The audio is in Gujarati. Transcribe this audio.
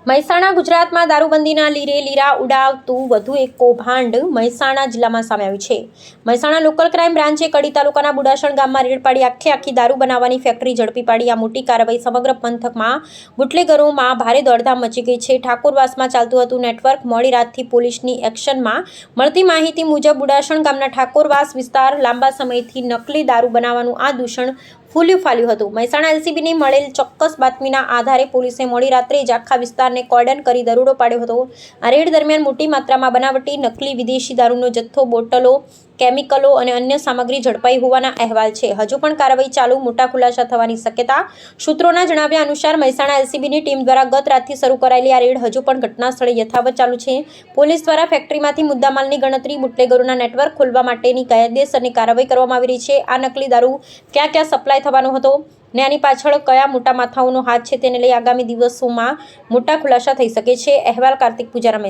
મહેસાણા ગુજરાતમાં દારૂબંધીના લીરે લીરા ઉડાવતું વધુ એક કૌભાંડ મહેસાણા જિલ્લામાં સામે આવ્યું છે। મહેસાણા લોકલ ક્રાઇમ બ્રાન્ચે કડી તાલુકાના બુડાસણ ગામમાં રેડ પાડી આખી દારૂ બનાવવાની ફેક્ટરી ઝડપી પાડી। આ મોટી કાર્યવાહી સમગ્ર પંથકમાં બુટલેગરોમાં ભારે દોડધામ મચી ગઈ છે। ઠાકોરવાસમાં ચાલતું હતું નેટવર્ક મોડી રાતથી પોલીસની એક્શનમાં મળતી માહિતી મુજબ બુડાસણ ગામના ઠાકોરવાસ વિસ્તાર લાંબા સમયથી નકલી દારૂ બનાવવાનું આ દૂષણ ફૂલ્યું ફાલ્યું હતું। મહેસાણા એલસીબીની મળેલ ચોક્કસ બાતમીના આધારે પોલીસે મોડી રાત્રે જ આખા વિસ્તારને કોર્ડન કરી દરોડો પાડ્યો હતો। આ રેડ દરમિયાન મોટી માત્રામાં બનાવટી નકલી વિદેશી દારૂનો જથ્થો, બોટલો, કેમિકલો અને અન્ય સામગ્રી ઝડપાઈ હોવાના અહેવાલ છે। હજુ પણ કાર્યવાહી ચાલુ, મોટા ખુલાસા થવાની શક્યતા। સૂત્રોના જણાવ્યા અનુસાર મહેસાણા એલસીબીની ટીમ દ્વારા ગત રાતથી શરૂ કરાયેલી આ રેડ હજુ પણ ઘટના સ્થળે યથાવત ચાલુ છે। પોલીસ દ્વારા ફેક્ટરીમાંથી મુદ્દામાલની ગણતરી, બુટલેગરોના નેટવર્ક ખોલવા માટેની કાયદેસરની કાર્યવાહી કરવામાં આવી રહી છે। આ નકલી દારૂ ક્યાં ક્યાં સપ્લાય થવાનો હતો ને આની પાછળ કયા મોટા માથાઓનો હાથ છે તેને લઈ આગામી દિવસોમાં મોટા ખુલાસા થઈ શકે છે। અહેવાલ કાર્તિક પૂજારા।